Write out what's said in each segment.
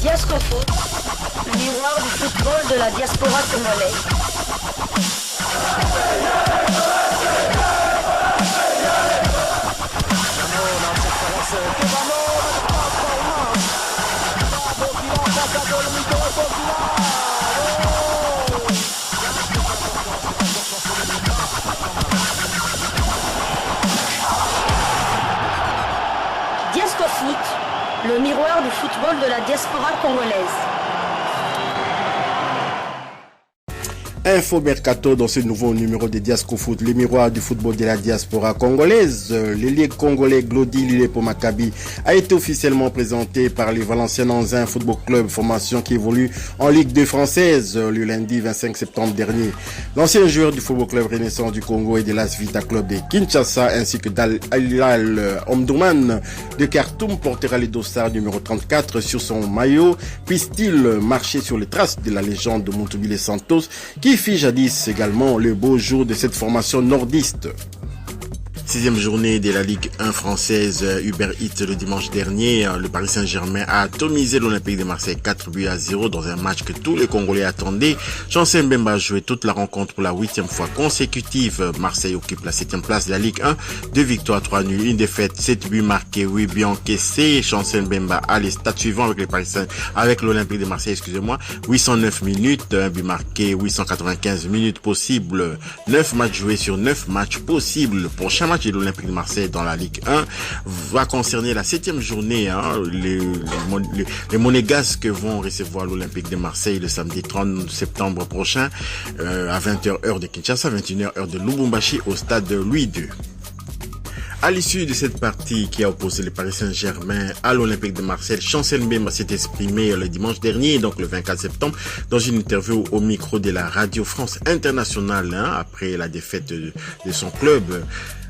Diascofoot, le miroir du football de la diaspora congolaise. Diascofoot, le miroir du football de la diaspora congolaise. Info Mercato dans ce nouveau numéro de Diascofoot, le miroir du football de la diaspora congolaise. L'ailier congolais Glody Lilepo Maccabi a été officiellement présenté par les Valenciennes Anzin Football Club, formation qui évolue en Ligue 2 française le lundi 25 septembre dernier. L'ancien joueur du Football Club Renaissance du Congo et de l'As Vita Club de Kinshasa ainsi que d'Al Hilal Omdurman de Khartoum portera les dossards numéro 34 sur son maillot. Puisse-t-il marcher sur les traces de la légende de Montoubi Santos qui fit jadis également le beau jour de cette formation nordiste. Sixième journée de la Ligue 1 française, Uber Eats le dimanche dernier, le Paris Saint-Germain a atomisé l'Olympique de Marseille 4-0 dans un match que tous les Congolais attendaient. Chancel Mbemba a joué toute la rencontre pour la 8e fois consécutive. Marseille occupe la 7e place de la Ligue 1, 2 victoires, 3 nuls, 1 défaite, 7 buts marqués, 8 buts encaissés. Chancel Mbemba a les stats suivants avec l'Olympique de Marseille, 809 minutes, 1 but marqué, 895 minutes possibles, 9 matchs joués sur 9 matchs possibles. Le prochain match de l'Olympique de Marseille dans la Ligue 1 va concerner la 7e journée. Les Monégasques vont recevoir l'Olympique de Marseille le samedi 30 septembre prochain à 20h heure de Kinshasa, 21h heure de Lubumbashi au stade Louis II. À l'issue de cette partie qui a opposé le Paris Saint-Germain à l'Olympique de Marseille, Chancel Mbemba s'est exprimé le dimanche dernier, donc le 24 septembre, dans une interview au micro de la Radio France Internationale, après la défaite de son club.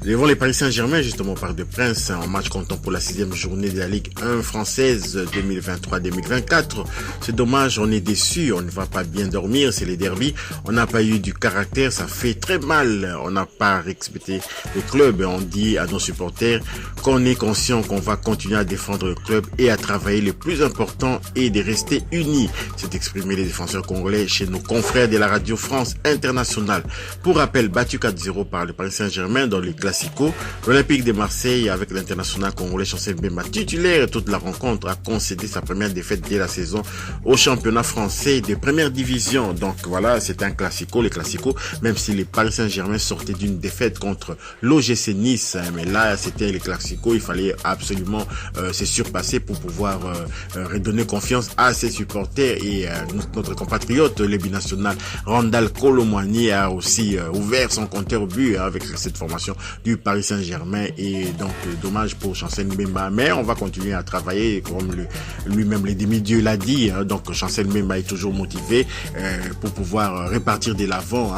Devant les Paris Saint-Germain, justement, par de Prince, en match comptant pour la 6e journée de la Ligue 1 française 2023-2024. C'est dommage, on est déçu, on ne va pas bien dormir, c'est les derbies. On n'a pas eu du caractère, ça fait très mal. On n'a pas respecté le club. On dit à nos supporters qu'on est conscient qu'on va continuer à défendre le club et à travailler. Le plus important est de rester unis. C'est exprimé les défenseurs congolais chez nos confrères de la Radio France Internationale. Pour rappel, battu 4-0 par le Paris Saint-Germain dans les Classico, l'Olympique de Marseille avec l'international congolais Chancel Mbemba titulaire toute la rencontre a concédé sa première défaite dès la saison au championnat français de première division. Donc voilà, c'est un Classico, les Classico, même si les Paris Saint-Germain sortaient d'une défaite contre l'OGC Nice, mais là c'était les Classico, il fallait absolument se surpasser pour pouvoir redonner confiance à ses supporters et notre compatriote, le binational Randal Kolo Muani a aussi ouvert son compteur au but avec cette formation du Paris Saint-Germain et donc dommage pour Chancel Mbemba, mais on va continuer à travailler comme lui-même le demi-dieu l'a dit, donc Chancel Mbemba est toujours motivé pour pouvoir repartir de l'avant,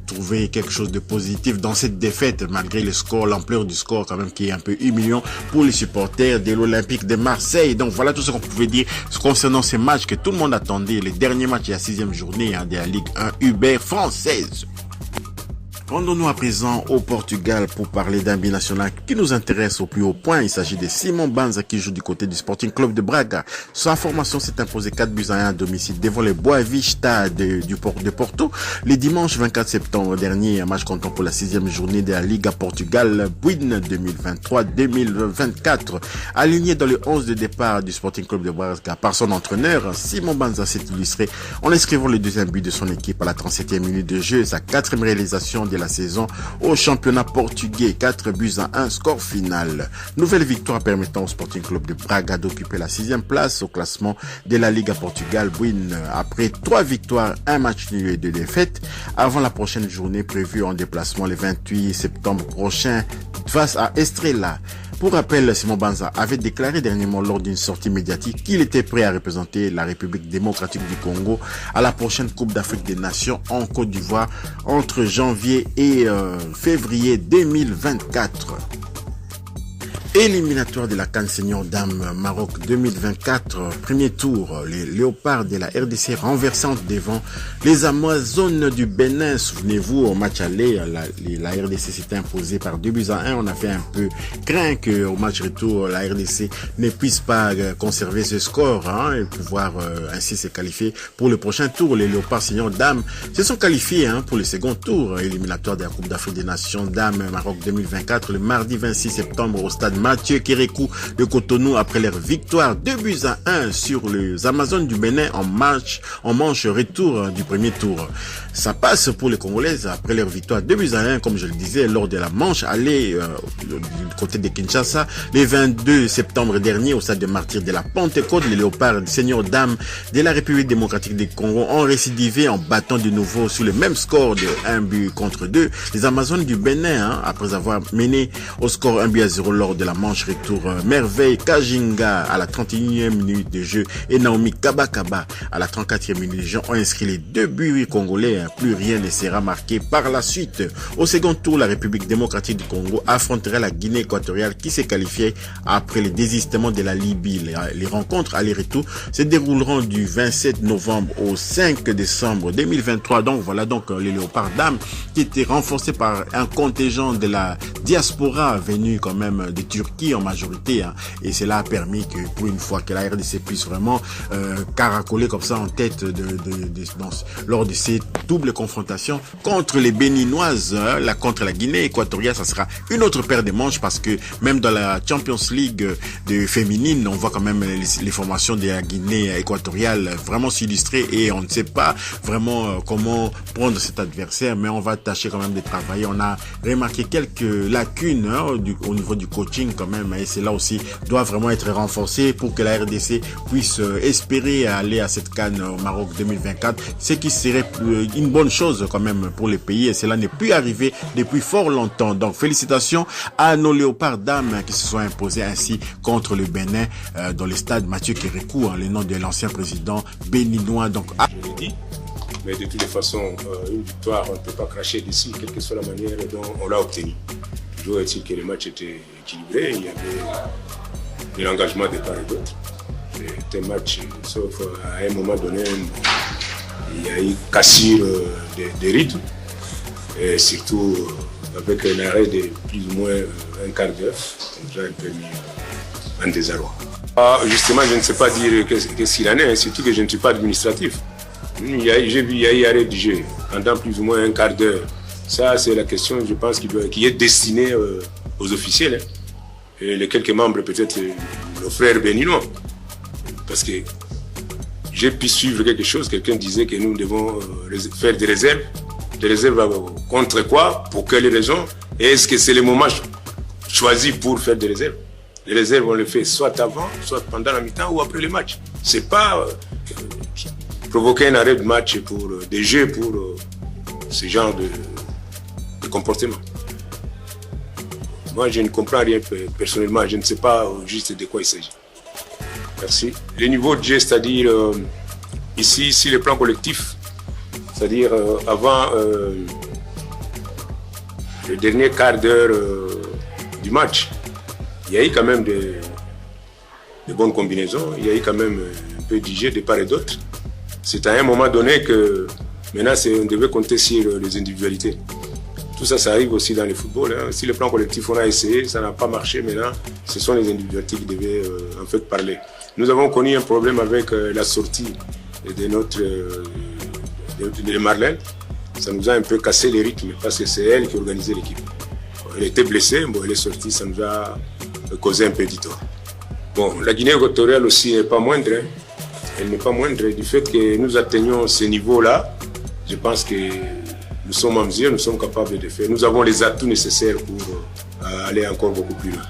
trouver quelque chose de positif dans cette défaite malgré le score, l'ampleur du score quand même qui est un peu humiliant pour les supporters de l'Olympique de Marseille. Donc voilà tout ce qu'on pouvait dire concernant ces matchs que tout le monde attendait, les derniers matchs de la 6e journée de la Ligue 1 Uber française. Rendons-nous à présent au Portugal pour parler d'un binational qui nous intéresse au plus haut point. Il s'agit de Simon Banza qui joue du côté du Sporting Club de Braga. Sa formation s'est imposée 4-1 à domicile devant les Boa Vista de Porto. Le dimanche 24 septembre dernier, un match comptant pour la 6e journée de la Liga Portugal Buin 2023-2024. Aligné dans le 11 de départ du Sporting Club de Braga par son entraîneur, Simon Banza s'est illustré en inscrivant le deuxième but de son équipe à la 37e minute de jeu, sa 4e réalisation de la saison au championnat portugais, 4-1, score final. Nouvelle victoire permettant au Sporting Club de Braga d'occuper la 6e place au classement de la Liga Portugal Buin après 3 victoires, 1 match nul et 2 défaites avant la prochaine journée prévue en déplacement le 28 septembre prochain face à Estrela. Pour rappel, Simon Banza avait déclaré dernièrement lors d'une sortie médiatique qu'il était prêt à représenter la République démocratique du Congo à la prochaine Coupe d'Afrique des Nations en Côte d'Ivoire entre janvier et février 2024. Éliminatoire de la CAN Senior Dames Maroc 2024, premier tour, les Léopards de la RDC renversant devant les Amazones du Bénin. Souvenez-vous, au match aller, la RDC s'était imposée par 2-1. On a fait un peu craint qu'au match retour, la RDC ne puisse pas conserver ce score et pouvoir ainsi se qualifier pour le prochain tour. Les Léopards Senior Dames se sont qualifiés pour le second tour éliminatoire de la Coupe d'Afrique des Nations Dames Maroc 2024 le mardi 26 septembre au stade Mathieu Kérékou de Cotonou après leur victoire 2-1 sur les Amazones du Bénin en manche retour du premier tour. Ça passe pour les Congolaises après leur victoire 2-1 comme je le disais lors de la manche aller du côté de Kinshasa le 22 septembre dernier au stade de Martyrs de la Pentecôte. Les Léopards Senior Dames de la République démocratique du Congo ont récidivé en battant de nouveau sur le même score de 1-2 les Amazones du Bénin après avoir mené au score 1-0 lors de la manche retour. Merveille Kajinga à la 31e minute de jeu et Naomi Kabakaba à la 34e minute de jeu ont inscrit les 2 buts congolais. Plus rien ne sera marqué par la suite. Au second tour, la République démocratique du Congo affrontera la Guinée équatoriale qui s'est qualifiée après le désistement de la Libye. Les rencontres aller-retour se dérouleront du 27 novembre au 5 décembre 2023. Donc voilà donc les Léopards Dames qui étaient renforcés par un contingent de la diaspora venu quand même de Turquie en majorité et cela a permis que pour une fois que la RDC puisse vraiment caracoler comme ça en tête lors de ces doubles confrontations contre les Béninoises, contre la Guinée équatoriale, ça sera une autre paire de manches parce que même dans la Champions League de féminine, on voit quand même les formations de la Guinée équatoriale vraiment s'illustrer et on ne sait pas vraiment comment prendre cet adversaire, mais on va tâcher quand même de travailler. On a remarqué quelques lacunes au niveau du coaching quand même et c'est là aussi doit vraiment être renforcé pour que la RDC puisse espérer aller à cette CAN au Maroc 2024, ce qui serait une bonne chose quand même pour le pays et cela n'est plus arrivé depuis fort longtemps. Donc félicitations à nos Léopards Dames qui se sont imposés ainsi contre le Bénin dans le stade Mathieu Kérékou, le nom de l'ancien président béninois. Donc je l'ai dit, mais de toutes les façons, une victoire, on ne peut pas cracher dessus, quelle que soit la manière dont on l'a obtenue. Toujours est-il que le match était équilibré, il y avait de l'engagement de part et d'autre. C'était un match, sauf à un moment donné, il y a eu cassure des rythmes, et surtout avec un arrêt de plus ou moins un quart d'heure, on nous a un peu mis en désarroi. Justement, je ne sais pas dire qu'est-ce qu'il en est, surtout que je ne suis pas administratif. J'ai vu, il y a eu arrêt du jeu pendant plus ou moins un quart d'heure. Ça, c'est la question, je pense, qui est destinée aux officiels. Et les quelques membres, peut-être nos frères béninois. Parce que j'ai pu suivre quelque chose, quelqu'un disait que nous devons faire des réserves. Des réserves contre quoi? Pour quelles raisons? Et est-ce que c'est le moment choisi pour faire des réserves? Les réserves, on les fait soit avant, soit pendant la mi-temps ou après le match. C'est pas provoquer un arrêt de match pour des jeux pour ce genre de comportement. Moi, je ne comprends rien personnellement. Je ne sais pas juste de quoi il s'agit. Merci. Le niveau de jeu, c'est-à-dire ici, le plan collectif, c'est-à-dire avant le dernier quart d'heure du match, il y a eu quand même de bonnes combinaisons, il y a eu quand même un peu de jeu de part et d'autre. C'est à un moment donné que maintenant on devait compter sur les individualités. Tout ça, ça arrive aussi dans le football. Si le plan collectif, on a essayé, ça n'a pas marché. Maintenant, ce sont les individualités qui devaient en fait parler. Nous avons connu un problème avec la sortie de Marlène. Ça nous a un peu cassé les rythmes parce que c'est elle qui organisait l'équipe. Elle était blessée, elle est sortie, ça nous a causé un peu de tort. Bon, la Guinée équatoriale aussi n'est pas moindre. Elle n'est pas moindre. Du fait que nous atteignons ce niveau-là, je pense que nous sommes en mesure, nous sommes capables de faire. Nous avons les atouts nécessaires pour aller encore beaucoup plus loin.